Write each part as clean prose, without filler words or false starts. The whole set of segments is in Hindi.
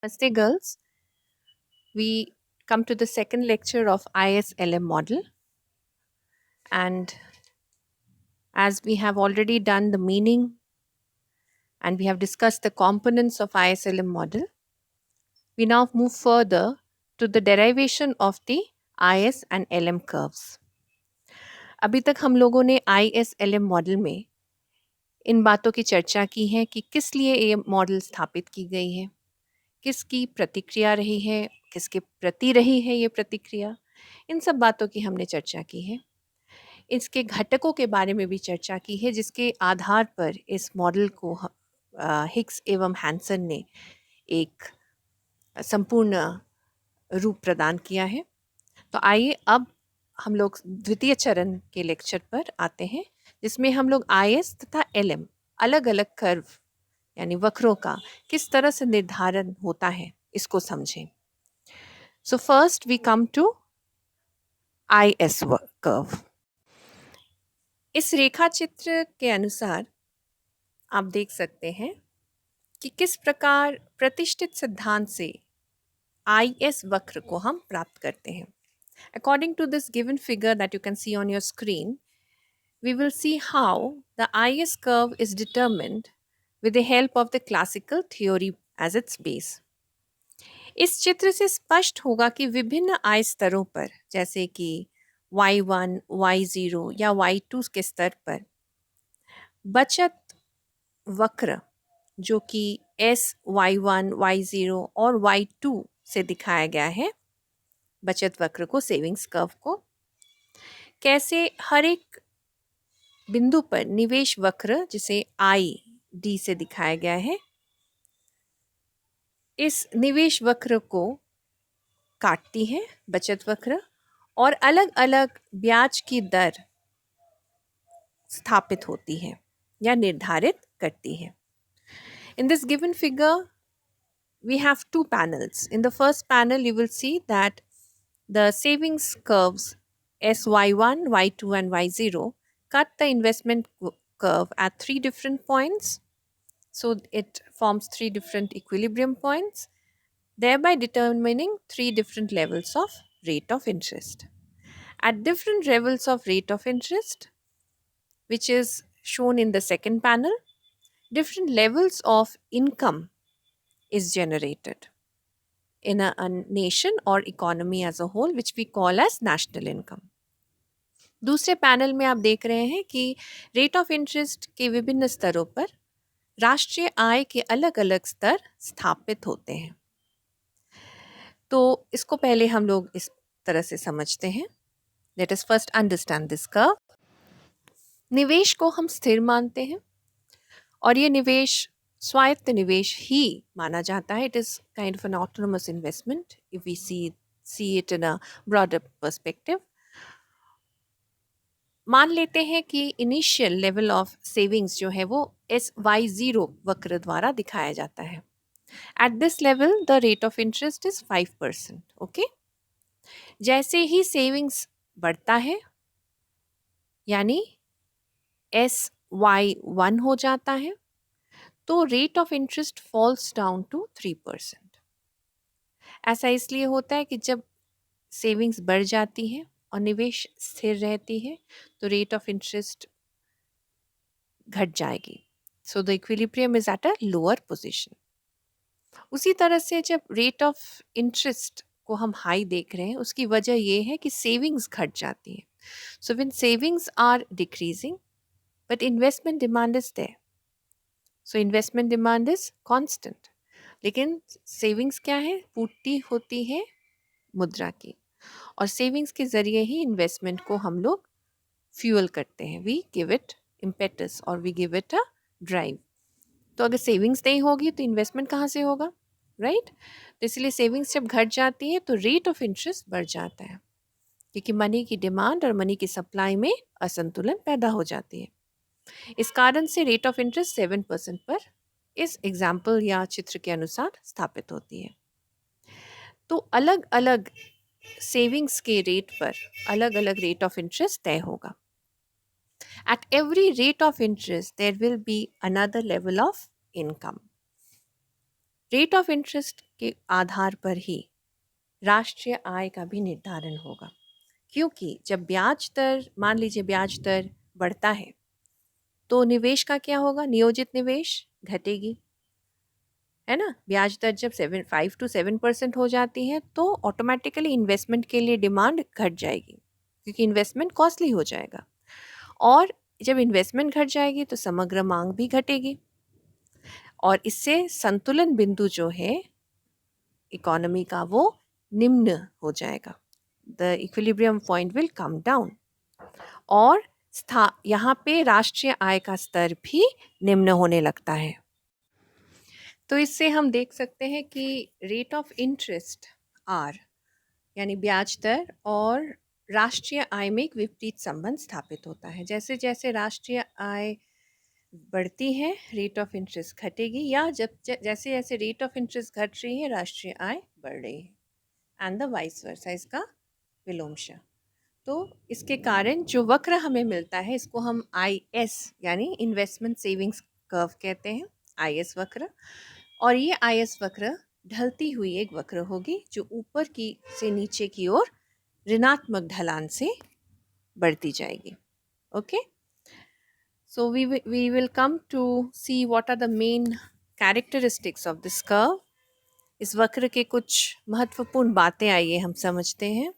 Namaste, girls. We come to the second lecture of ISLM model. And as we have already done the meaning and we have discussed the components of ISLM model, we now move further to the derivation of the IS and LM curves. अभी तक हम लोगों ने ISLM मॉडल में इन बातों की चर्चा की है कि किस लिए ये मॉडल स्थापित की गई है, किसकी प्रतिक्रिया रही है, किसके प्रति रही है ये प्रतिक्रिया, इन सब बातों की हमने चर्चा की है। इसके घटकों के बारे में भी चर्चा की है जिसके आधार पर इस मॉडल को हिक्स एवं हैंसन ने एक संपूर्ण रूप प्रदान किया है। तो आइए अब हम लोग द्वितीय चरण के लेक्चर पर आते हैं जिसमें हम लोग IS तथा LM अलग अलग कर्व यानी वक्रों का किस तरह से निर्धारण होता है इसको समझें। So first we come to IS curve. इस रेखा चित्र के अनुसार आप देख सकते हैं कि किस प्रकार प्रतिष्ठित सिद्धांत से IS वक्र को हम प्राप्त करते हैं। According to this given figure that you can see on your screen, we will see how the IS curve is determined with the help of the classical theory as its base. इस चित्र से स्पष्ट होगा कि विभिन्न आय स्तरों पर जैसे कि Y1, Y0 या Y2 के स्तर पर बचत वक्र जो कि SY1, Y0 और Y2 से दिखाया गया है, बचत वक्र को, सेविंग्स कर्व को, कैसे हर एक बिंदु पर निवेश वक्र जिसे ID से दिखाया गया है, इस निवेश वक्र को काटती है बचत वक्र और अलग अलग ब्याज की दर स्थापित होती है या निर्धारित करती है। In this given figure, we have two panels. In the first panel, you will see that the savings curves SY1, Y2, and Y0 cut the investment curve at three different points. So it forms three different equilibrium points, thereby determining three different levels of rate of interest. At different levels of rate of interest, which is shown in the second panel, different levels of income is generated in a nation or economy as a whole, which we call as national income. दूसरे पैनल में आप देख रहे हैं कि रेट ऑफ इंटरेस्ट के विभिन्न स्तरों पर राष्ट्रीय आय के अलग अलग स्तर स्थापित होते हैं। तो इसको पहले हम लोग इस तरह से समझते हैं। Let us first understand this curve. निवेश को हम स्थिर मानते हैं और ये निवेश स्वायत्त निवेश ही माना जाता है। It is kind of an autonomous investment if we see it in a broader perspective. मान लेते हैं कि इनिशियल लेवल ऑफ सेविंग्स जो है वो SY0 वक्र द्वारा दिखाया जाता है। At this level the rate of interest is 5%। Okay, जैसे ही सेविंग्स बढ़ता है यानी SY1 हो जाता है तो rate of interest falls down to 3%। ऐसा इसलिए होता है कि जब सेविंग्स बढ़ जाती है और निवेश स्थिर रहती है तो रेट ऑफ इंटरेस्ट घट जाएगी। So the equilibrium is at a lower position. उसी तरह से जब रेट ऑफ इंटरेस्ट को हम हाई देख रहे हैं उसकी वजह ये है कि सेविंग्स घट जाती है। So when savings are decreasing but investment demand is there, so investment demand is constant. लेकिन सेविंग्स क्या है, पूर्ति होती है मुद्रा की और सेविंग्स के जरिए ही इन्वेस्टमेंट को हम लोग फ्यूल करते हैं। वी गिव इट इम्पेटस और we give it a drive. तो अगर सेविंग्स नहीं होगी तो इन्वेस्टमेंट कहाँ से होगा, राइट? तो इसलिए सेविंग्स जब घट जाती है तो रेट ऑफ इंटरेस्ट बढ़ जाता है क्योंकि मनी की डिमांड और मनी की सप्लाई में असंतुलन पैदा हो जाती है। इस कारण से रेट ऑफ इंटरेस्ट 7% पर इस एग्जाम्पल या चित्र के अनुसार स्थापित होती है। तो अलग अलग सेविंग्स के रेट पर अलग अलग रेट ऑफ इंटरेस्ट तय होगा। At every rate of interest, there will be another level of income. Rate of interest के आधार पर ही राष्ट्रीय आय का भी निर्धारण होगा। क्योंकि जब ब्याज दर, मान लीजिए ब्याज दर बढ़ता है तो निवेश का क्या होगा, नियोजित निवेश घटेगी, है ना। ब्याज दर जब 5 to 7% हो जाती है तो ऑटोमेटिकली इन्वेस्टमेंट के लिए डिमांड घट जाएगी, क्योंकि इन्वेस्टमेंट कॉस्टली हो जाएगा। और जब इन्वेस्टमेंट घट जाएगी तो समग्र मांग भी घटेगी, और इससे संतुलन बिंदु जो है इकोनॉमी का वो निम्न हो जाएगा। The equilibrium point will come down, और यहाँ पे राष्ट्रीय आय का स्तर भी निम्न होने लगता है। तो इससे हम देख सकते हैं कि रेट ऑफ इंटरेस्ट आर, यानी ब्याज दर और राष्ट्रीय आय में एक विपरीत संबंध स्थापित होता है। जैसे जैसे राष्ट्रीय आय बढ़ती है रेट ऑफ इंटरेस्ट घटेगी, या जैसे जैसे रेट ऑफ इंटरेस्ट घट रही है राष्ट्रीय आय बढ़ रही है, एंड द वाइस वर्सा, इसका विलोमशः। तो इसके कारण जो वक्र हमें मिलता है इसको हम IS यानी इन्वेस्टमेंट सेविंग्स कर्व कहते हैं, IS वक्र। और ये IS वक्र ढलती हुई एक वक्र होगी जो ऊपर की से नीचे की ओर ऋणात्मक ढलान से बढ़ती जाएगी। Okay, so we will come to see what are the main characteristics of this curve. इस वक्र के कुछ महत्वपूर्ण बातें आइए हम समझते हैं।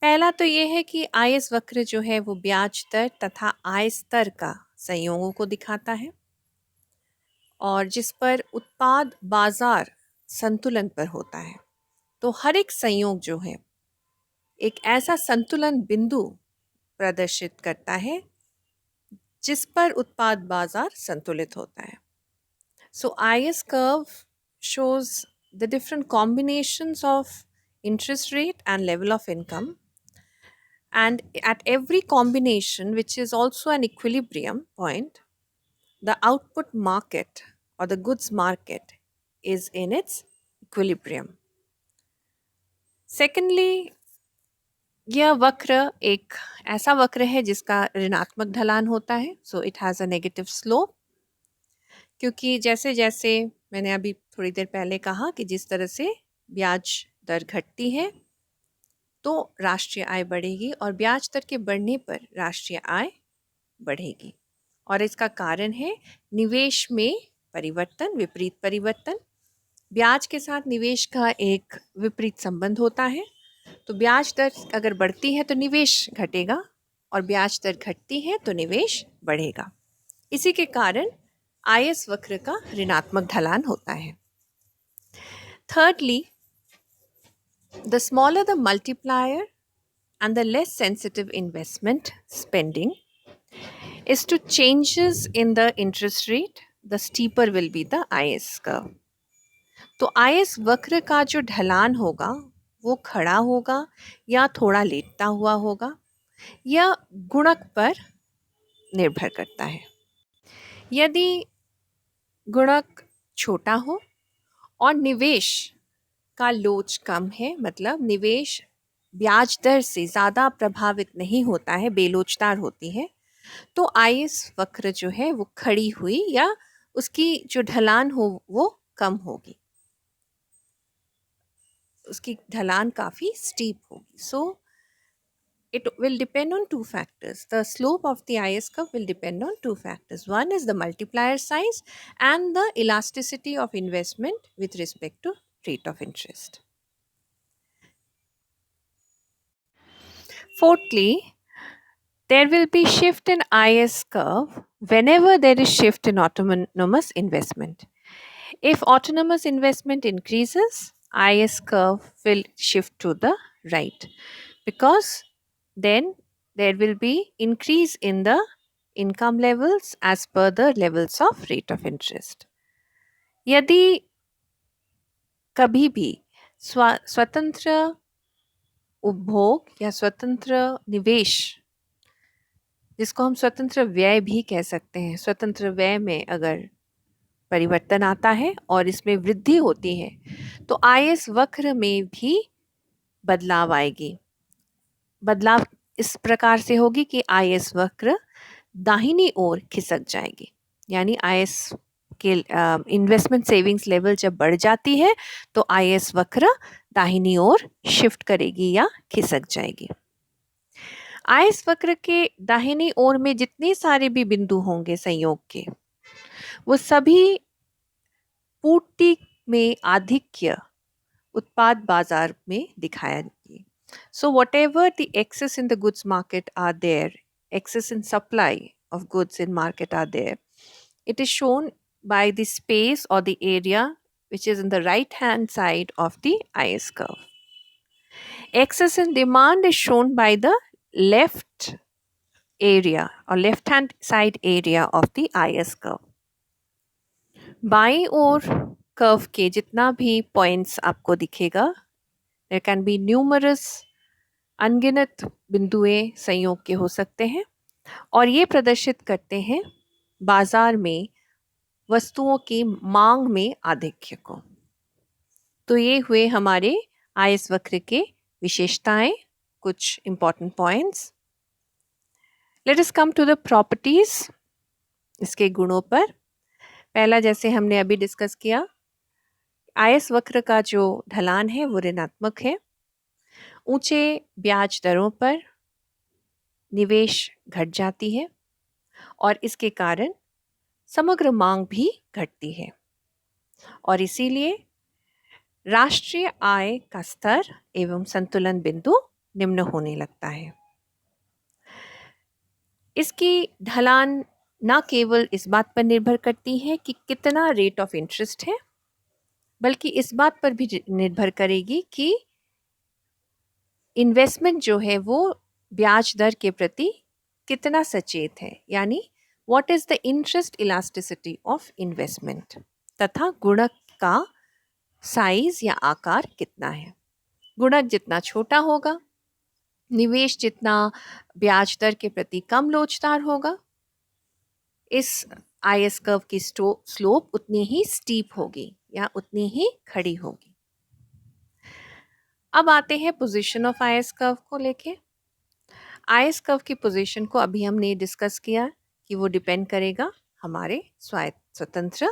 पहला तो ये है कि IS वक्र जो है वो ब्याज दर तथा आय स्तर का संयोगों को दिखाता है, और जिस पर उत्पाद बाजार संतुलन पर होता है। तो हर एक संयोग जो है एक ऐसा संतुलन बिंदु प्रदर्शित करता है जिस पर उत्पाद बाजार संतुलित होता है। सो IS curve shows the different combinations of interest rate and level of income, and at every combination, which is also an equilibrium point, the output market or the goods market is in its equilibrium. Secondly, यह वक्र एक ऐसा वक्र है जिसका ऋणात्मक ढलान होता है, so it has a negative slope. क्योंकि जैसे जैसे मैंने अभी थोड़ी देर पहले कहा कि जिस तरह से ब्याज दर घटती है तो राष्ट्रीय आय बढ़ेगी, और ब्याज दर के बढ़ने पर राष्ट्रीय आय बढ़ेगी। और इसका कारण है निवेश में परिवर्तन, विपरीत परिवर्तन। ब्याज के साथ निवेश का एक विपरीत संबंध होता है। तो ब्याज दर अगर बढ़ती है तो निवेश घटेगा, और ब्याज दर घटती है तो निवेश बढ़ेगा। इसी के कारण IS वक्र का ऋणात्मक ढलान होता है। Thirdly, the smaller the multiplier and the less sensitive investment spending is to changes in the interest rate, the steeper will be the IS curve. तो IS वक्र का जो ढलान होगा वो खड़ा होगा या थोड़ा लेटता हुआ होगा, या गुणक पर निर्भर करता है। यदि गुणक छोटा हो और निवेश का लोच कम है, मतलब निवेश ब्याज दर से ज़्यादा प्रभावित नहीं होता है, बेलोचदार होती है, तो IS वक्र जो है वो खड़ी हुई या उसकी जो ढलान हो वो कम होगी, उसकी ढलान काफ़ी स्टीप होगी। सो it will depend on two factors. The slope of the IS curve will depend on two factors. One is the multiplier size and the elasticity of investment with respect to rate of interest. Fourthly, there will be shift in IS curve whenever there is shift in autonomous investment. If autonomous investment increases, IS curve will shift to the right, because then there will be increase in the income levels as per the levels of rate of interest. यदि कभी भी स्वतंत्र उपभोग या स्वतंत्र निवेश, जिसको हम स्वतंत्र व्यय भी कह सकते हैं, स्वतंत्र व्यय में अगर परिवर्तन आता है और इसमें वृद्धि होती है तो IS वक्र में भी बदलाव आएगी। बदलाव इस प्रकार से होगी कि IS वक्र दाहिनी ओर खिसक जाएगी, यानी IS के इन्वेस्टमेंट सेविंग्स लेवल जब बढ़ जाती है तो आईएस वक्र दाहिनी ओर शिफ्ट करेगी या खिसक जाएगी। आईएस वक्र के दाहिनी ओर में जितने सारे भी बिंदु होंगे संयोग के, वो सभी पूर्ति में आधिक्य उत्पाद बाजार में दिखाया गया। So whatever the excess in the goods market are there, excess in supply of goods in market are there, it is shown by the space or the area which is in the right hand side of the IS curve. Excess in demand is shown by the left area or left hand side area of the IS curve. बाईं ओर कर्व के जितना भी पॉइंट्स आपको दिखेगा, there can be numerous अनगिनत बिंदुएं संयोग के हो सकते हैं और ये प्रदर्शित करते हैं बाजार में वस्तुओं की मांग में आधिक्य को। तो ये हुए हमारे आयस वक्र के विशेषताएं, कुछ important points. Let us come to the properties, इसके गुणों पर। पहला, जैसे हमने अभी डिस्कस किया, आयस वक्र का जो ढलान है वो ऋणात्मक है। ऊंचे ब्याज दरों पर निवेश घट जाती है और इसके कारण समग्र मांग भी घटती है और इसीलिए राष्ट्रीय आय का स्तर एवं संतुलन बिंदु निम्न होने लगता है। इसकी ढलान न केवल इस बात पर निर्भर करती है कि कितना रेट ऑफ इंटरेस्ट है, बल्कि इस बात पर भी निर्भर करेगी कि इन्वेस्टमेंट जो है वो ब्याज दर के प्रति कितना सचेत है, यानी what is the interest elasticity of investment, तथा गुणक का साइज या आकार कितना है। गुणक जितना छोटा होगा, निवेश जितना ब्याज दर के प्रति कम लोचदार होगा, इस आईएस कर्व की स्लोप उतनी ही स्टीप होगी या उतनी ही खड़ी होगी। अब आते हैं पोजीशन ऑफ आईएस कर्व को लेके। आईएस कर्व की पोजीशन को अभी हमने डिस्कस किया कि वो डिपेंड करेगा हमारे स्वतंत्र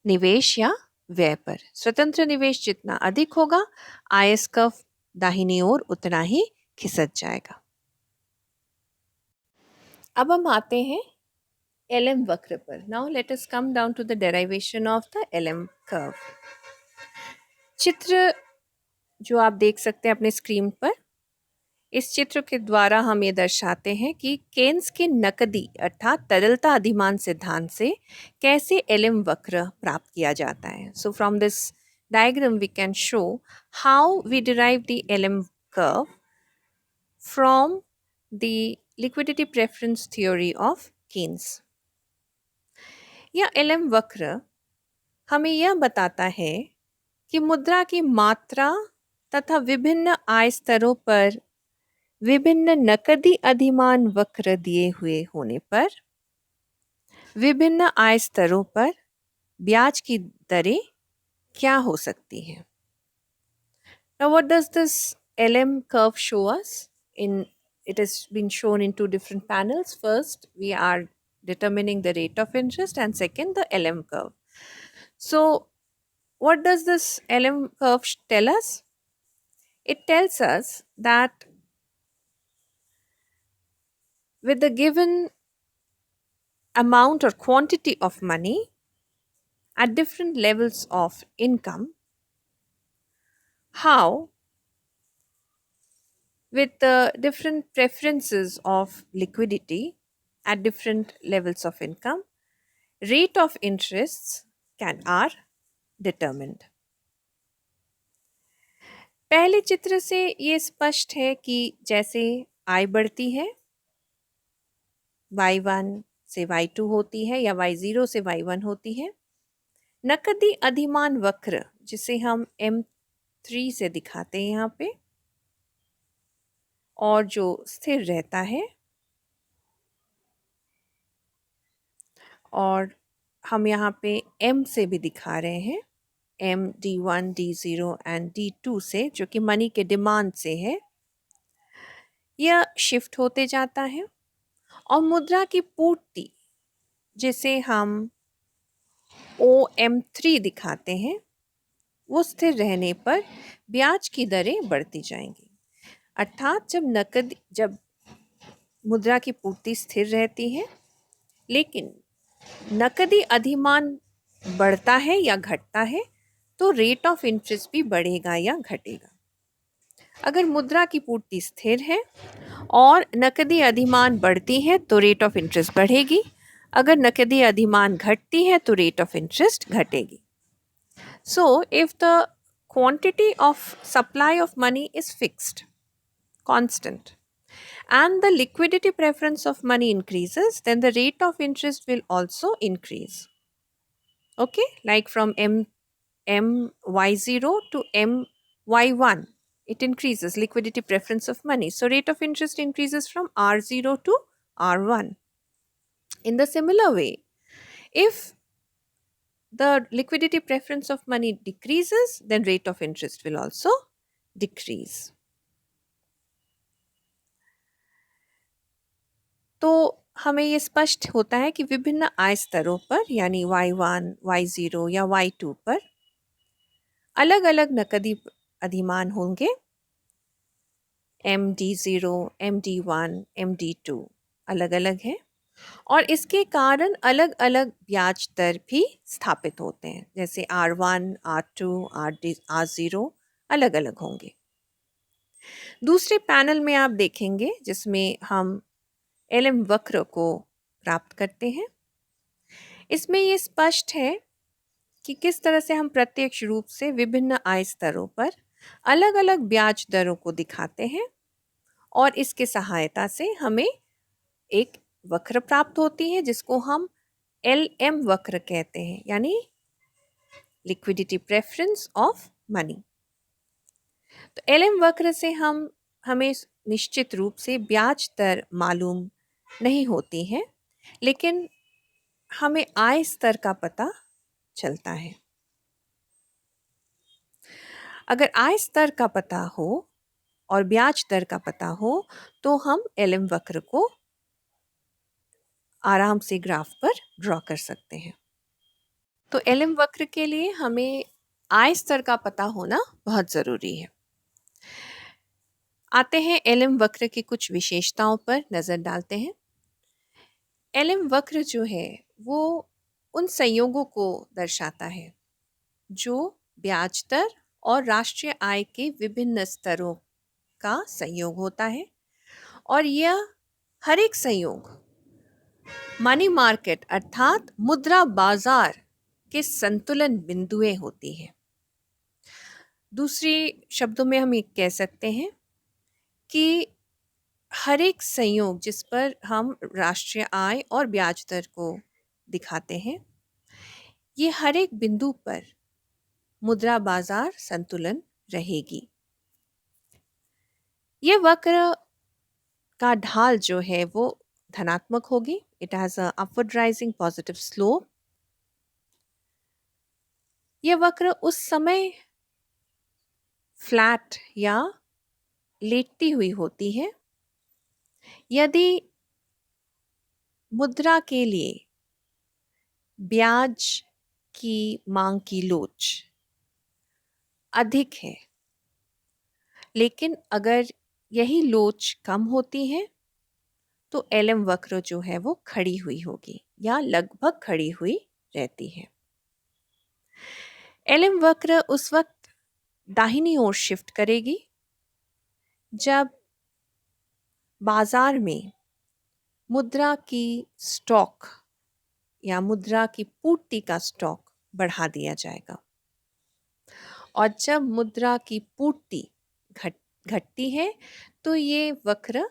निवेश या व्यय पर। स्वतंत्र निवेश जितना अधिक होगा, आईएस कर्व दाहिनी ओर उतना ही खिसक जाएगा। अब हम आते हैं एलएम वक्र पर। Now let us come down to the derivation of the LM curve. चित्र जो आप देख सकते हैं अपने स्क्रीन पर, इस चित्र के द्वारा हम ये दर्शाते हैं कि केन्स के नकदी अर्थात तरलता अधिमान सिद्धांत से कैसे एलएम वक्र प्राप्त किया जाता है। So from this diagram we can show how we derive the LM curve from the liquidity preference theory of Keynes. यह एलएम वक्र हमें यह बताता है कि मुद्रा की मात्रा तथा विभिन्न आय स्तरों पर विभिन्न नकदी अधिमान वक्र दिए हुए होने पर विभिन्न आय स्तरों पर ब्याज की दरें क्या हो सकती हैं। Now what does this LM curve show us? It has been shown in two different panels. First, we are determining the rate of interest, and second, the LM curve. So what does this LM curve tell us? It tells us that with the given amount or quantity of money at different levels of income, how with the different preferences of liquidity at different levels of income, rate of interests are determined. पहले चित्र से ये स्पष्ट है कि जैसे आय बढ़ती है, y1 से y2 होती है या y0 से y1 होती है, नकदी अधिमान वक्र जिसे हम M3 से दिखाते हैं यहाँ पे, और जो स्थिर रहता है, और हम यहाँ पे M से भी दिखा रहे हैं, M D1 D0 and D2 से, जो कि मनी के डिमांड से है, यह शिफ्ट होते जाता है। और मुद्रा की पूर्ति जिसे हम OM3 दिखाते हैं, वो स्थिर रहने पर ब्याज की दरें बढ़ती जाएंगी। अर्थात जब मुद्रा की पूर्ति स्थिर रहती है लेकिन नकदी अधिमान बढ़ता है या घटता है तो रेट ऑफ इंटरेस्ट भी बढ़ेगा या घटेगा। अगर मुद्रा की पूर्ति स्थिर है और नकदी अधिमान बढ़ती है तो रेट ऑफ इंटरेस्ट बढ़ेगी, अगर नकदी अधिमान घटती है तो रेट ऑफ इंटरेस्ट घटेगी। So if the quantity of supply of money is fixed, constant, and the liquidity preference of money increases, then the rate of interest will also increase. Okay, like from my0 to my1, it increases liquidity preference of money, so rate of interest increases from r0 to r1. In the similar way, if the liquidity preference of money decreases, then rate of interest will also decrease. तो हमें ये स्पष्ट होता है कि विभिन्न आय स्तरों पर यानी y1, y0 या y2 पर अलग अलग नकदी अधिमान होंगे, MD0, MD1, MD2 अलग अलग है और इसके कारण अलग अलग ब्याज दर भी स्थापित होते हैं, जैसे R1, R2, R0 अलग अलग होंगे। दूसरे पैनल में आप देखेंगे जिसमें हम एलएम वक्र को प्राप्त करते हैं। इसमें ये स्पष्ट है कि किस तरह से हम प्रत्यक्ष रूप से विभिन्न आय स्तरों पर अलग अलग ब्याज दरों को दिखाते हैं और इसके सहायता से हमें एक वक्र प्राप्त होती है जिसको हम LM वक्र कहते हैं, यानी लिक्विडिटी प्रेफरेंस ऑफ मनी। तो LM वक्र से हमें निश्चित रूप से ब्याज दर मालूम नहीं होती है, लेकिन हमें आय स्तर का पता चलता है। अगर आय स्तर का पता हो और ब्याज दर का पता हो तो हम LM वक्र को आराम से ग्राफ पर ड्रॉ कर सकते हैं। तो LM वक्र के लिए हमें आय स्तर का पता होना बहुत ज़रूरी है। आते हैं LM वक्र की कुछ विशेषताओं पर नज़र डालते हैं। LM वक्र जो है वो उन संयोगों को दर्शाता है जो ब्याज दर और राष्ट्रीय आय के विभिन्न स्तरों का संयोग होता है और यह हर एक संयोग मनी मार्केट अर्थात मुद्रा बाजार के संतुलन बिंदुएं होती है। दूसरी शब्दों में हम ये कह सकते हैं कि हर एक संयोग जिस पर हम राष्ट्रीय आय और ब्याज दर को दिखाते हैं, ये हर एक बिंदु पर मुद्रा बाजार संतुलन रहेगी। ये वक्र का ढाल जो है वो धनात्मक होगी। It has a upward rising positive slope. ये वक्र उस समय फ्लैट या लेटती हुई होती है यदि मुद्रा के लिए ब्याज की मांग की लोच अधिक है, लेकिन अगर यही लोच कम होती है तो LM वक्र जो है वो खड़ी हुई होगी या लगभग खड़ी हुई रहती है। LM वक्र उस वक्त दाहिनी ओर शिफ्ट करेगी जब बाजार में मुद्रा की स्टॉक या मुद्रा की पूर्ति का स्टॉक बढ़ा दिया जाएगा और जब मुद्रा की पूर्ति घटती है तो ये वक्र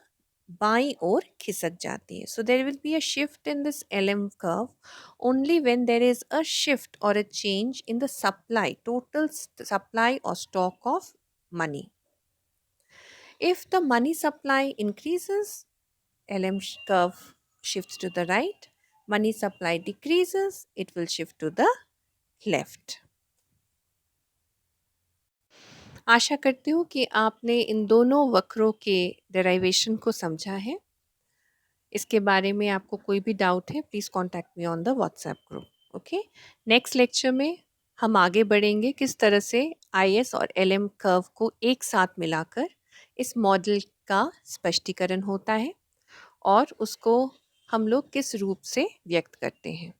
बाईं ओर खिसक जाती है। So there will be a shift in this LM curve only when there is a shift or a change in the supply, total supply or stock of money. If the money supply increases, LM curve shifts to the right. Money supply decreases, it will shift to the left. आशा करती हूँ कि आपने इन दोनों वक्रों के डेराइवेशन को समझा है। इसके बारे में आपको कोई भी डाउट है, please contact me on the WhatsApp group. Okay, next lecture में हम आगे बढ़ेंगे किस तरह से IS और LM कर्व को एक साथ मिलाकर इस मॉडल का स्पष्टीकरण होता है और उसको हम लोग किस रूप से व्यक्त करते हैं।